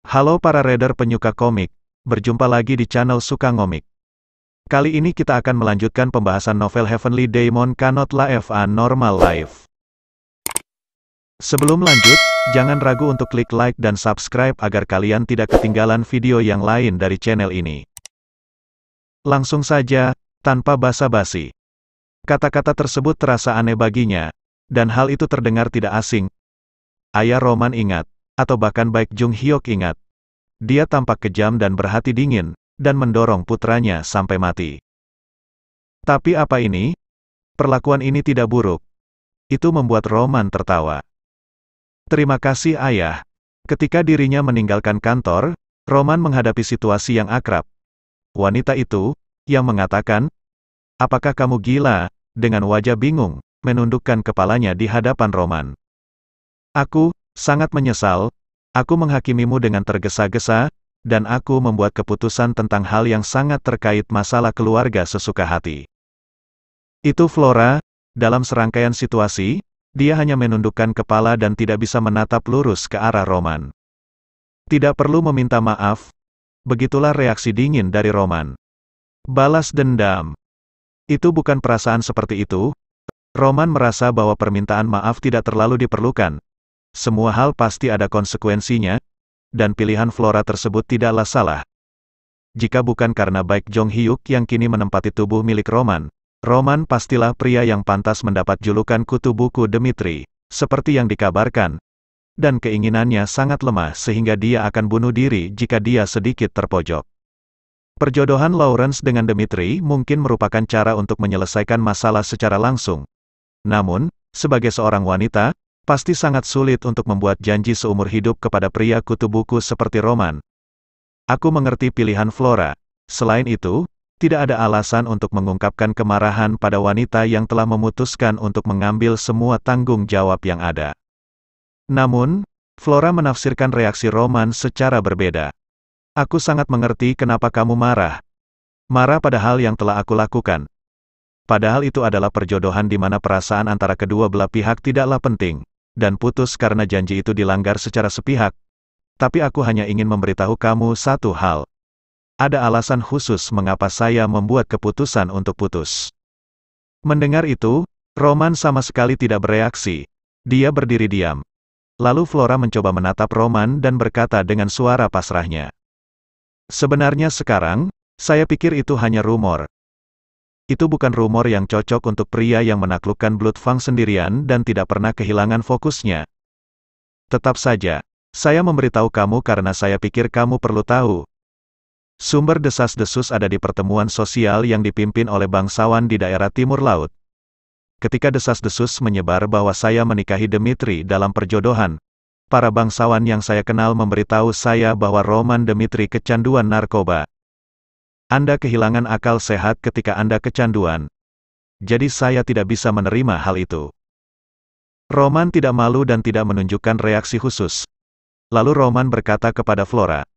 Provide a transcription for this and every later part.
Halo para reader penyuka komik, berjumpa lagi di channel Suka Ngomik. Kali ini kita akan melanjutkan pembahasan novel Heavenly Daemon Cannot Live a Normal Life. Sebelum lanjut, jangan ragu untuk klik like dan subscribe agar kalian tidak ketinggalan video yang lain dari channel ini. Langsung saja, tanpa basa-basi. Kata-kata tersebut terasa aneh baginya, dan hal itu terdengar tidak asing. Ayah Roman ingat, atau bahkan Baek Jung Hyuk ingat. Dia tampak kejam dan berhati dingin, dan mendorong putranya sampai mati. Tapi apa ini? Perlakuan ini tidak buruk. Itu membuat Roman tertawa. Terima kasih ayah. Ketika dirinya meninggalkan kantor, Roman menghadapi situasi yang akrab. Wanita itu, yang mengatakan, "Apakah kamu gila?" dengan wajah bingung, menundukkan kepalanya di hadapan Roman. "Aku sangat menyesal, aku menghakimimu dengan tergesa-gesa, dan aku membuat keputusan tentang hal yang sangat terkait masalah keluarga sesuka hati." Itu Flora, dalam serangkaian situasi, dia hanya menundukkan kepala dan tidak bisa menatap lurus ke arah Roman. Tidak perlu meminta maaf, begitulah reaksi dingin dari Roman. Balas dendam. Itu bukan perasaan seperti itu. Roman merasa bahwa permintaan maaf tidak terlalu diperlukan. Semua hal pasti ada konsekuensinya, dan pilihan Flora tersebut tidaklah salah. Jika bukan karena Baek Jung Hyuk yang kini menempati tubuh milik Roman, Roman pastilah pria yang pantas mendapat julukan kutu buku Dmitri, seperti yang dikabarkan. Dan keinginannya sangat lemah sehingga dia akan bunuh diri jika dia sedikit terpojok. Perjodohan Lawrence dengan Dmitri mungkin merupakan cara untuk menyelesaikan masalah secara langsung. Namun, sebagai seorang wanita, pasti sangat sulit untuk membuat janji seumur hidup kepada pria kutu buku seperti Roman. Aku mengerti pilihan Flora. Selain itu, tidak ada alasan untuk mengungkapkan kemarahan pada wanita yang telah memutuskan untuk mengambil semua tanggung jawab yang ada. Namun, Flora menafsirkan reaksi Roman secara berbeda. "Aku sangat mengerti kenapa kamu marah. Marah pada hal yang telah aku lakukan. Padahal itu adalah perjodohan di mana perasaan antara kedua belah pihak tidaklah penting, dan putus karena janji itu dilanggar secara sepihak. Tapi aku hanya ingin memberitahu kamu satu hal. Ada alasan khusus mengapa saya membuat keputusan untuk putus." Mendengar itu, Roman sama sekali tidak bereaksi. Dia berdiri diam. Lalu Flora mencoba menatap Roman dan berkata dengan suara pasrahnya, "Sebenarnya sekarang, saya pikir itu hanya rumor. Itu bukan rumor yang cocok untuk pria yang menaklukkan Bloodfang sendirian dan tidak pernah kehilangan fokusnya. Tetap saja, saya memberitahu kamu karena saya pikir kamu perlu tahu. Sumber desas-desus ada di pertemuan sosial yang dipimpin oleh bangsawan di daerah Timur Laut. Ketika desas-desus menyebar bahwa saya menikahi Dmitri dalam perjodohan, para bangsawan yang saya kenal memberitahu saya bahwa Roman Dmitri kecanduan narkoba. Anda kehilangan akal sehat ketika Anda kecanduan. Jadi saya tidak bisa menerima hal itu." Roman tidak malu dan tidak menunjukkan reaksi khusus. Lalu Roman berkata kepada Flora,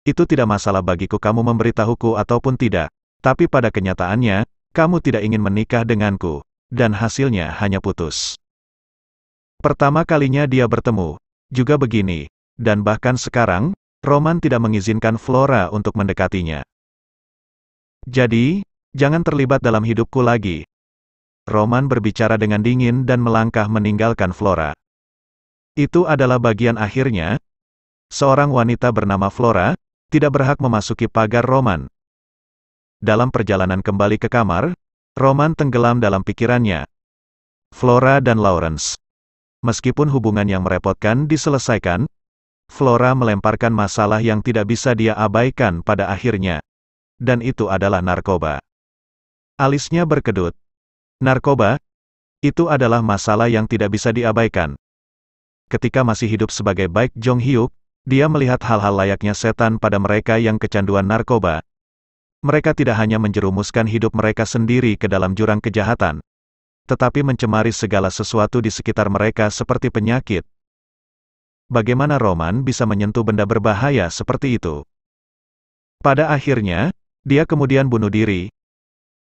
"Itu tidak masalah bagiku kamu memberitahuku ataupun tidak, tapi pada kenyataannya, kamu tidak ingin menikah denganku, dan hasilnya hanya putus." Pertama kalinya dia bertemu, juga begini, dan bahkan sekarang, Roman tidak mengizinkan Flora untuk mendekatinya. "Jadi, jangan terlibat dalam hidupku lagi." Roman berbicara dengan dingin dan melangkah meninggalkan Flora. Itu adalah bagian akhirnya. Seorang wanita bernama Flora tidak berhak memasuki pagar Roman. Dalam perjalanan kembali ke kamar, Roman tenggelam dalam pikirannya. Flora dan Lawrence. Meskipun hubungan yang merepotkan diselesaikan, Flora melemparkan masalah yang tidak bisa dia abaikan pada akhirnya. Dan itu adalah narkoba. Alisnya berkedut. Narkoba? Itu adalah masalah yang tidak bisa diabaikan. Ketika masih hidup sebagai Baek Jung Hyuk, dia melihat hal-hal layaknya setan pada mereka yang kecanduan narkoba. Mereka tidak hanya menjerumuskan hidup mereka sendiri ke dalam jurang kejahatan, tetapi mencemari segala sesuatu di sekitar mereka seperti penyakit. Bagaimana Roman bisa menyentuh benda berbahaya seperti itu? Pada akhirnya, dia kemudian bunuh diri.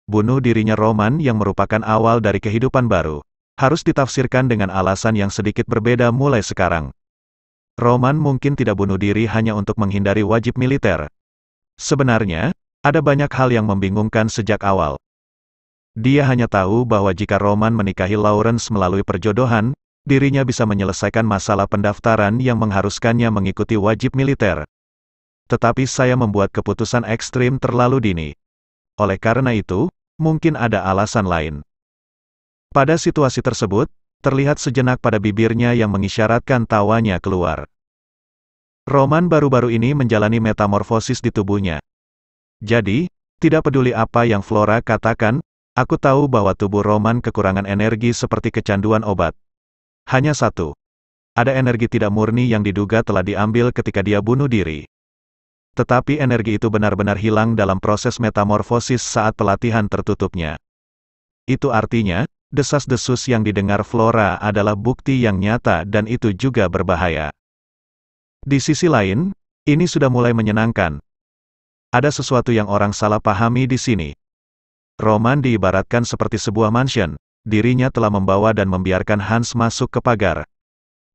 Bunuh dirinya Roman yang merupakan awal dari kehidupan baru, harus ditafsirkan dengan alasan yang sedikit berbeda mulai sekarang. Roman mungkin tidak bunuh diri hanya untuk menghindari wajib militer. Sebenarnya, ada banyak hal yang membingungkan sejak awal. Dia hanya tahu bahwa jika Roman menikahi Lawrence melalui perjodohan, dirinya bisa menyelesaikan masalah pendaftaran yang mengharuskannya mengikuti wajib militer. Tetapi saya membuat keputusan ekstrim terlalu dini. Oleh karena itu, mungkin ada alasan lain. Pada situasi tersebut, terlihat sejenak pada bibirnya yang mengisyaratkan tawanya keluar. Roman baru-baru ini menjalani metamorfosis di tubuhnya. Jadi, tidak peduli apa yang Flora katakan, aku tahu bahwa tubuh Roman kekurangan energi seperti kecanduan obat. Hanya satu. Ada energi tidak murni yang diduga telah diambil ketika dia bunuh diri. Tetapi energi itu benar-benar hilang dalam proses metamorfosis saat pelatihan tertutupnya. Itu artinya, desas-desus yang didengar Flora adalah bukti yang nyata dan itu juga berbahaya. Di sisi lain, ini sudah mulai menyenangkan. Ada sesuatu yang orang salah pahami di sini. Roman diibaratkan seperti sebuah mansion, dirinya telah membawa dan membiarkan Hans masuk ke pagar.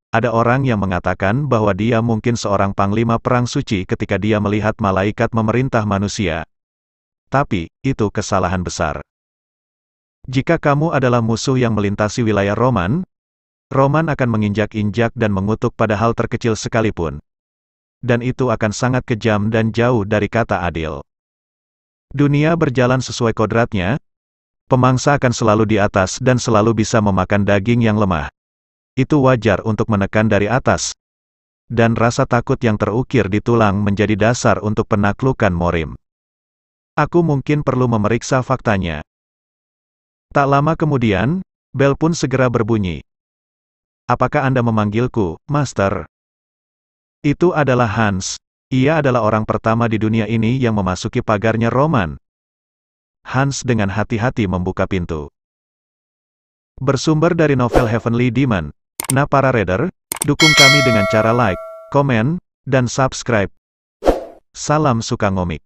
Ada orang yang mengatakan bahwa dia mungkin seorang panglima perang suci ketika dia melihat malaikat memerintah manusia. Tapi, itu kesalahan besar. Jika kamu adalah musuh yang melintasi wilayah Roman, Roman akan menginjak-injak dan mengutuk pada hal terkecil sekalipun. Dan itu akan sangat kejam dan jauh dari kata adil. Dunia berjalan sesuai kodratnya, pemangsa akan selalu di atas dan selalu bisa memakan daging yang lemah. Itu wajar untuk menekan dari atas. Dan rasa takut yang terukir di tulang menjadi dasar untuk penaklukan Morim. Aku mungkin perlu memeriksa faktanya. Tak lama kemudian, bel pun segera berbunyi. Apakah Anda memanggilku, Master? Itu adalah Hans. Ia adalah orang pertama di dunia ini yang memasuki pagarnya Roman. Hans dengan hati-hati membuka pintu. Bersumber dari novel Heavenly Demon. Nah para reader, dukung kami dengan cara like, komen, dan subscribe. Salam suka ngomik.